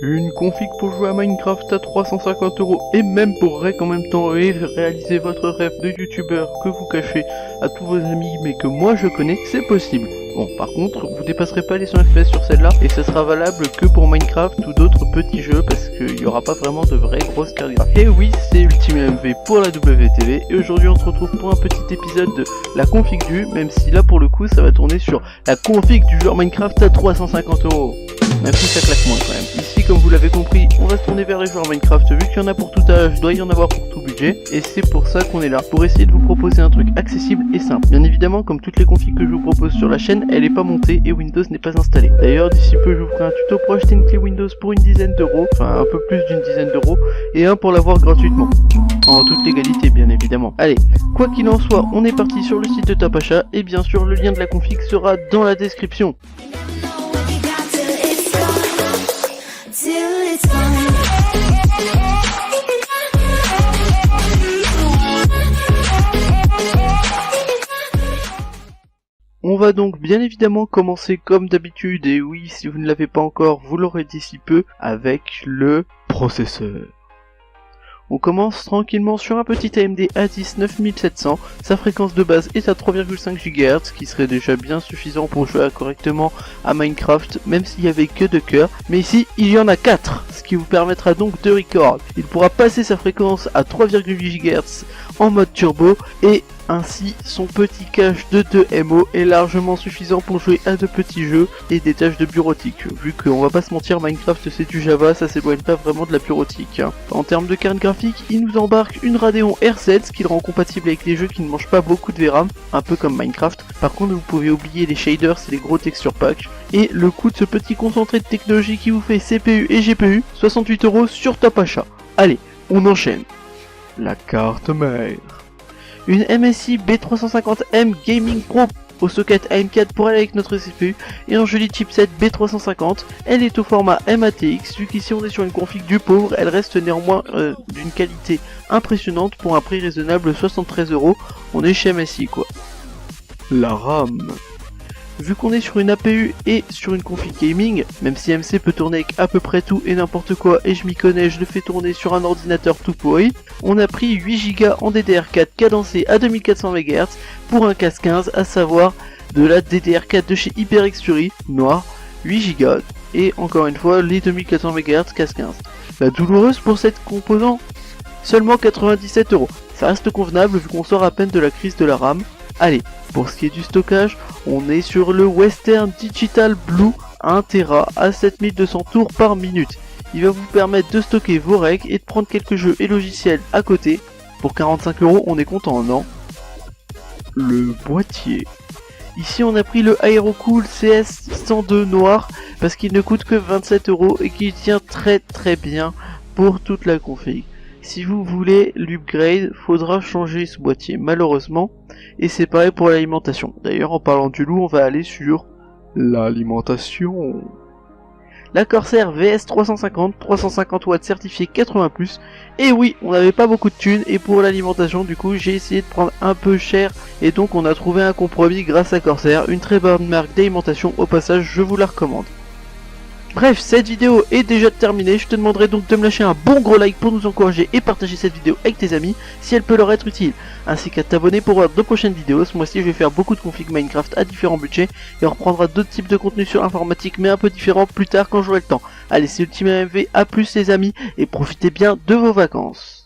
Une config pour jouer à Minecraft à 350€ et même pour rec en même temps et réaliser votre rêve de youtubeur que vous cachez à tous vos amis mais que moi je connais, c'est possible. Bon, par contre, vous dépasserez pas les 100 FPS sur celle-là et ça sera valable que pour Minecraft ou d'autres petits jeux parce qu'il n'y aura pas vraiment de vraies grosses cartes graphiques. Et oui, c'est UltimeMV pour la WTV et aujourd'hui on se retrouve pour un petit épisode de la config du, même si là pour le coup ça va tourner sur la config du joueur Minecraft à 350€. Même si ça claque moins quand même. Ici, comme vous l'avez compris, on va se tourner vers les joueurs Minecraft, vu qu'il y en a pour tout âge, doit y en avoir pour tout budget, et c'est pour ça qu'on est là, pour essayer de vous proposer un truc accessible et simple. Bien évidemment, comme toutes les configs que je vous propose sur la chaîne, elle est pas montée et Windows n'est pas installé. D'ailleurs, d'ici peu, je vous ferai un tuto pour acheter une clé Windows pour une dizaine d'euros, enfin un peu plus d'une dizaine d'euros, et un pour l'avoir gratuitement. En toute légalité, bien évidemment. Allez, quoi qu'il en soit, on est parti sur le site de Tapacha, et bien sûr, le lien de la config sera dans la description. On va donc bien évidemment commencer comme d'habitude, et oui, si vous ne l'avez pas encore, vous l'aurez d'ici peu, avec le processeur. On commence tranquillement sur un petit AMD A10 9700, sa fréquence de base est à 3,5 GHz, qui serait déjà bien suffisant pour jouer correctement à Minecraft, même s'il n'y avait que 2 cœurs, mais ici il y en a 4, ce qui vous permettra donc de record. Il pourra passer sa fréquence à 3,8 GHz en mode turbo, et ainsi son petit cache de 2 MO est largement suffisant pour jouer à de petits jeux et des tâches de bureautique. Vu qu'on va pas se mentir, Minecraft c'est du Java, ça s'éloigne pas vraiment de la bureautique. En termes de carte graphique, il nous embarque une Radeon R7, ce qui le rend compatible avec les jeux qui ne mangent pas beaucoup de VRAM, un peu comme Minecraft. Par contre, vous pouvez oublier les shaders et les gros texture packs. Et le coût de ce petit concentré de technologie qui vous fait CPU et GPU, 68€ sur Tapacha. Allez, on enchaîne. La carte mère. Une MSI B350M Gaming Pro au socket AM4 pour aller avec notre CPU et un joli chipset B350. Elle est au format MATX, vu qu'ici on est sur une config du pauvre, elle reste néanmoins d'une qualité impressionnante pour un prix raisonnable, 73€. On est chez MSI quoi. La RAM. Vu qu'on est sur une APU et sur une config gaming, même si MC peut tourner avec à peu près tout et n'importe quoi, et je m'y connais, je le fais tourner sur un ordinateur tout pourri, on a pris 8Go en DDR4 cadencé à 2400 MHz pour un casse 15, à savoir de la DDR4 de chez HyperX Fury, noir, 8Go, et encore une fois les 2400 MHz casse 15. La douloureuse pour cette composant, seulement 97€. Ça reste convenable vu qu'on sort à peine de la crise de la RAM. Allez, pour ce qui est du stockage, on est sur le Western Digital Blue 1TB à 7200 tours par minute. Il va vous permettre de stocker vos recs et de prendre quelques jeux et logiciels à côté. Pour 45€, on est content, non? Le boîtier. Ici on a pris le Aerocool CS102 noir parce qu'il ne coûte que 27€ et qu'il tient très bien pour toute la config. Si vous voulez l'upgrade, faudra changer ce boîtier malheureusement, et c'est pareil pour l'alimentation. D'ailleurs en parlant du loup, on va aller sur l'alimentation. La Corsair VS 350, 350 watts certifié 80+, et oui, on n'avait pas beaucoup de thunes, et pour l'alimentation du coup j'ai essayé de prendre un peu cher, et donc on a trouvé un compromis grâce à Corsair, une très bonne marque d'alimentation, au passage je vous la recommande. Bref, cette vidéo est déjà terminée, je te demanderai donc de me lâcher un bon gros like pour nous encourager et partager cette vidéo avec tes amis si elle peut leur être utile, ainsi qu'à t'abonner pour voir de prochaines vidéos. Ce mois-ci je vais faire beaucoup de config Minecraft à différents budgets et on reprendra d'autres types de contenus sur l'informatique mais un peu différents plus tard quand j'aurai le temps. Allez, c'est UltimeMV, à plus les amis et profitez bien de vos vacances.